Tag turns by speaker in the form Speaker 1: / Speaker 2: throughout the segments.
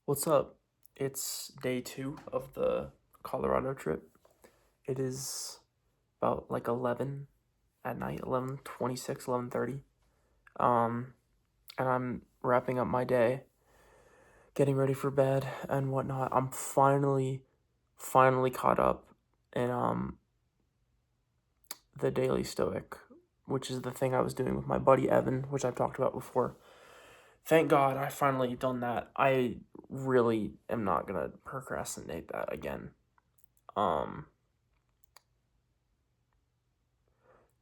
Speaker 1: What's up? It's day 2 of the Colorado trip. It is about like 11 at night, 11:26, 11:30. And I'm wrapping up my day, getting ready for bed and whatnot. I'm finally caught up in the Daily Stoic, which is the thing I was doing with my buddy Evan, which I've talked about before. Thank God I finally done that. I really am not gonna procrastinate that again. Um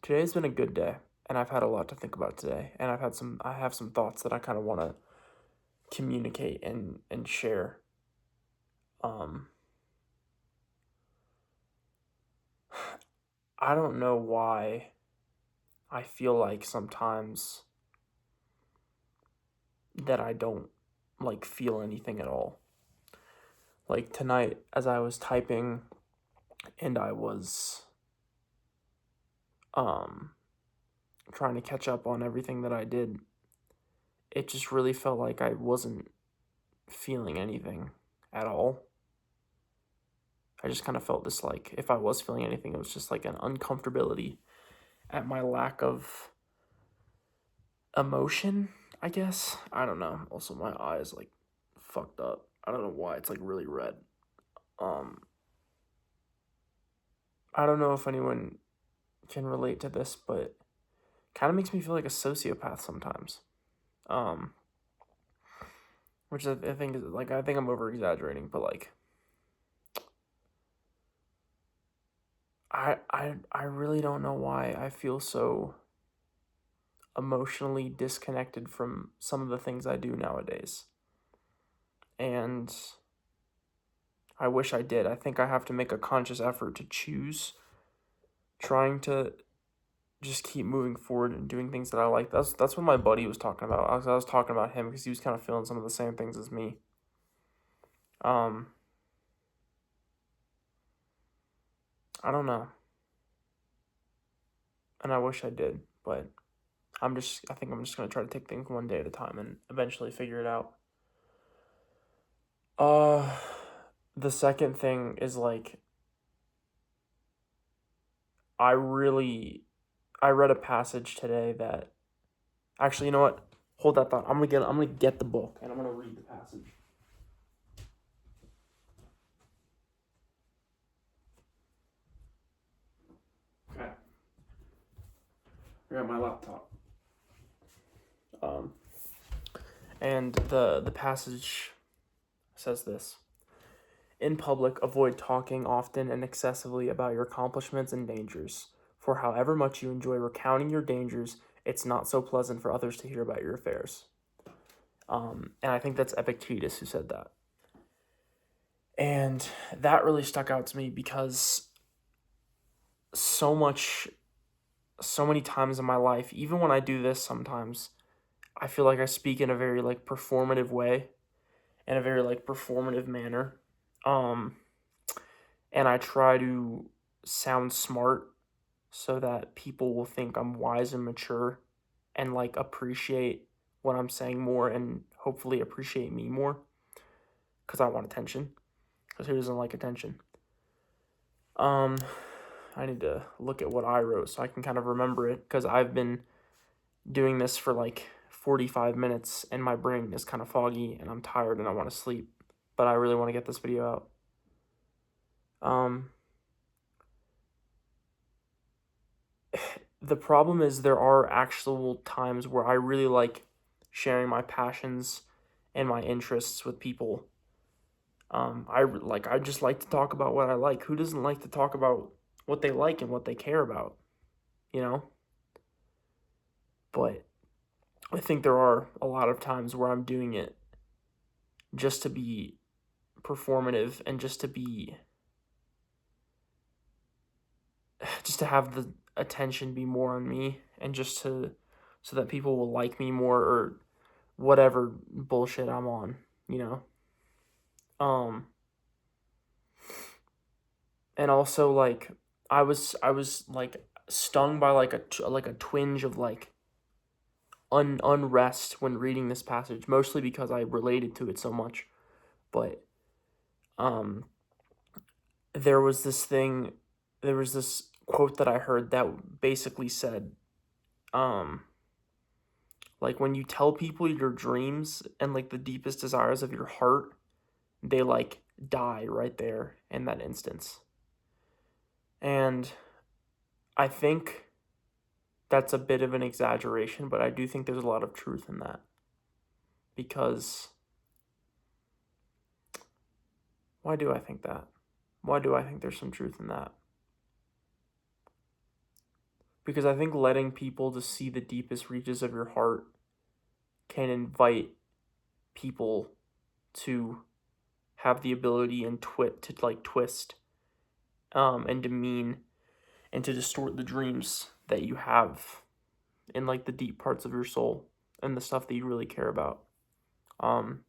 Speaker 1: Today's been a good day, and I've had a lot to think about today, and I have some thoughts that I kind of want to communicate and share. Um, I don't know why I feel like sometimes that I don't like feel anything at all. Like tonight, as I was typing, and I was um trying to catch up on everything that I did, it just really felt like I wasn't feeling anything at all. I just kind of felt this, like, if I was feeling anything, it was just like an uncomfortability at my lack of emotion, I guess. I don't know. Also, my eye is like fucked up. I don't know why. It's like really red. Um, I don't know if anyone can relate to this, but kind of makes me feel like a sociopath sometimes. Um, which I think is like, I think I'm over exaggerating, but like, I really don't know why I feel so emotionally disconnected from some of the things I do nowadays. And I wish I did. I think I have to make a conscious effort to choose trying to just keep moving forward and doing things that I like. That's what my buddy was talking about. I was talking about him because he was kind of feeling some of the same things as me. Um, I don't know, and I wish I did, but I think I'm just gonna try to take things one day at a time and eventually figure it out. Uh, the second thing is like I really I read a passage today that actually, you know what? Hold that thought. I'm gonna get the book and I'm gonna read the passage. Okay. I got my laptop. Um, and the passage says this: in public, avoid talking often and excessively about your accomplishments and dangers. For however much you enjoy recounting your dangers, it's not so pleasant for others to hear about your affairs. And I think that's Epictetus who said that. And that really stuck out to me because so much, so many times in my life, even when I do this sometimes, I feel like I speak in a very like performative way, in a very like performative manner. Um, and I try to sound smart so that people will think I'm wise and mature and like appreciate what I'm saying more and hopefully appreciate me more because I want attention. Because who doesn't like attention? Um, I need to look at what I wrote so I can kind of remember it because I've been doing this for like 45 minutes and my brain is kind of foggy and I'm tired and I want to sleep, but I really want to get this video out. Um, the problem is there are actual times where I really like sharing my passions and my interests with people. I just like to talk about what I like. Who doesn't like to talk about what they like and what they care about, you know? But I think there are a lot of times where I'm doing it just to be performative and just to have the attention be more on me and just to so that people will like me more or whatever bullshit I'm on, you know. Um and also like I was like stung by like a twinge of like unrest when reading this passage, mostly because I related to it so much. but um, there was this quote that I heard that basically said, um, like when you tell people your dreams and like the deepest desires of your heart, they like die right there in that instance. And I think that's a bit of an exaggeration, but I do think there's a lot of truth in that. Because why do I think that? Why do I think there's some truth in that? Because I think letting people to see the deepest reaches of your heart can invite people to have the ability and twist and demean and to distort the dreams that you have in like the deep parts of your soul and the stuff that you really care about,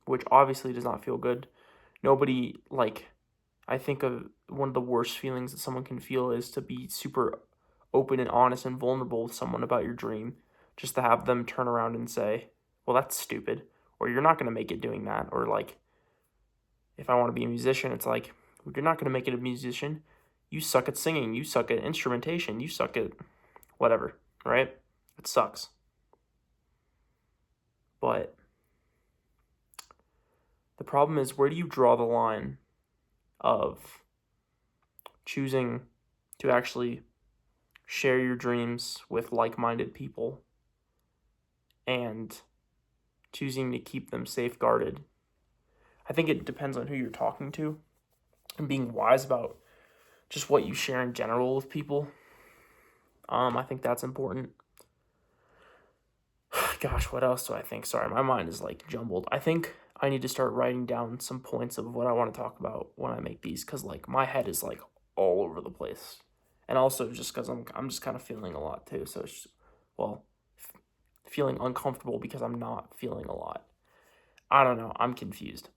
Speaker 1: which obviously does not feel good. Nobody, like, I think of one of the worst feelings that someone can feel is to be super open and honest and vulnerable with someone about your dream, just to have them turn around and say, well, that's stupid, or you're not going to make it doing that, or like, if I want to be a musician, it's like, well, you're not going to make it a musician. You suck at singing. You suck at instrumentation. You suck at whatever, right? It sucks. But the problem is, where do you draw the line of choosing to actually share your dreams with like-minded people and choosing to keep them safeguarded? I think it depends on who you're talking to and being wise about just what you share in general with people. I think that's important. Gosh, what else do I think? Sorry, my mind is like jumbled. I think I need to start writing down some points of what I want to talk about when I make these, because like my head is like all over the place. And also just because I'm just kind of feeling a lot too. So it's just, well, feeling uncomfortable because I'm not feeling a lot. I don't know. I'm confused.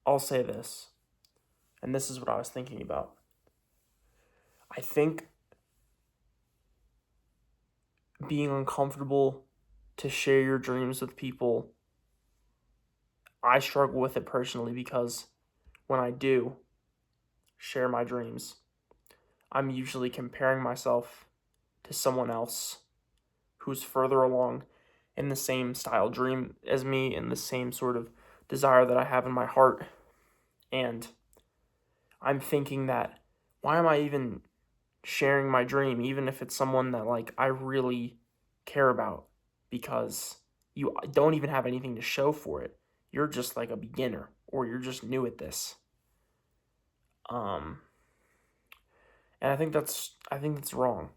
Speaker 1: I'll say this, and this is what I was thinking about. I think being uncomfortable to share your dreams with people, I struggle with it personally, because when I do share my dreams, I'm usually comparing myself to someone else who's further along in the same style dream as me, in the same sort of desire that I have in my heart. And I'm thinking that, why am I even sharing my dream, even if it's someone that like I really care about, because you don't even have anything to show for it. You're just like a beginner, or you're just new at this. And I think that's wrong.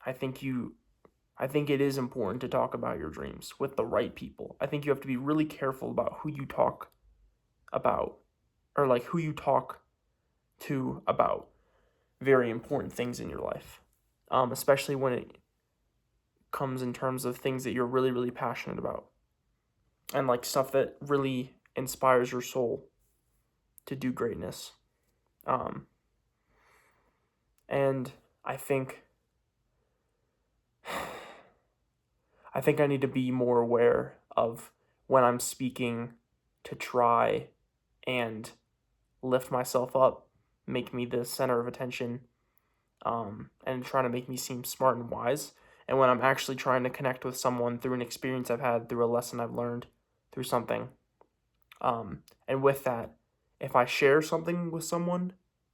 Speaker 1: I think it is important to talk about your dreams with the right people. I think you have to be really careful about who you talk about, or like who you talk to about very important things in your life, especially when it comes in terms of things that you're really, really passionate about, and like stuff that really inspires your soul to do greatness. And I think I need to be more aware of when I'm speaking to try and lift myself up, make me the center of attention, and trying to make me seem smart and wise. And when I'm actually trying to connect with someone through an experience I've had, through a lesson I've learned, through something. And with that, if I share something with someone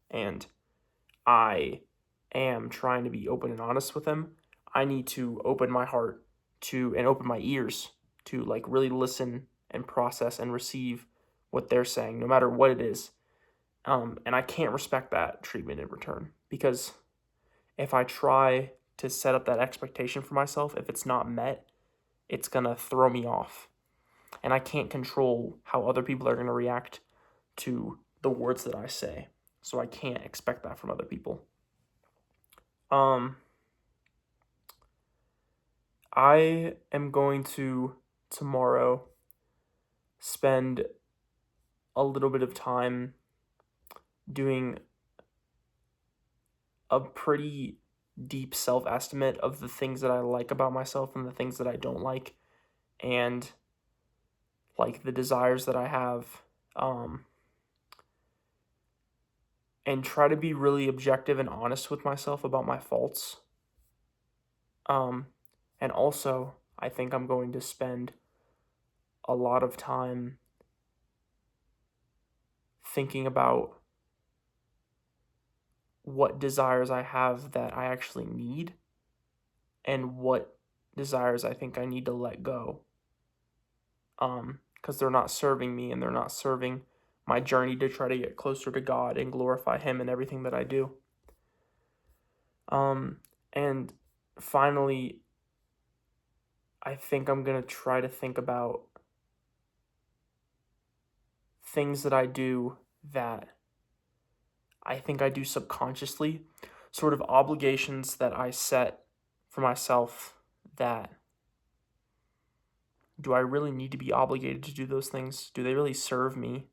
Speaker 1: and I am trying to be open and honest with them, I need to open my heart to, and open my ears to like really listen and process and receive what they're saying, no matter what it is. And I can't respect that treatment in return, because if I try to set up that expectation for myself, if it's not met, it's gonna throw me off. And I can't control how other people are gonna react to the words that I say. So I can't expect that from other people. I am going to tomorrow spend a little bit of time doing a pretty deep self-estimate of the things that I like about myself and the things that I don't like, and like the desires that I have, and try to be really objective and honest with myself about my faults. Um, and also, I think I'm going to spend a lot of time thinking about what desires I have that I actually need and what desires I think I need to let go. Because they're not serving me and they're not serving my journey to try to get closer to God and glorify Him in everything that I do. And finally, I think I'm going to try to think about things that I do that I think I do subconsciously, sort of obligations that I set for myself that do I really need to be obligated to do those things? Do they really serve me?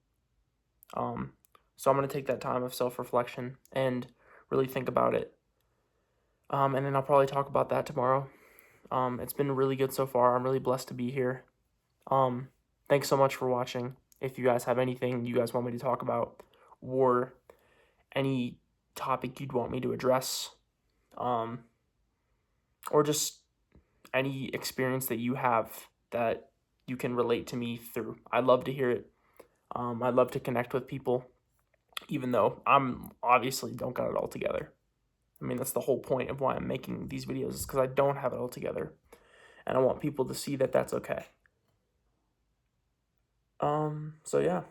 Speaker 1: So I'm going to take that time of self-reflection and really think about it. And then I'll probably talk about that tomorrow. It's been really good so far. I'm really blessed to be here. Thanks so much for watching. If you guys have anything you guys want me to talk about or any topic you'd want me to address, or just any experience that you have that you can relate to me through, I'd love to hear it. I'd love to connect with people, even though I'm obviously don't got it all together. I mean, that's the whole point of why I'm making these videos, is because I don't have it all together. And I want people to see that that's okay. So yeah.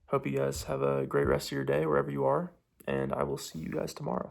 Speaker 1: Hope you guys have a great rest of your day wherever you are, and I will see you guys tomorrow.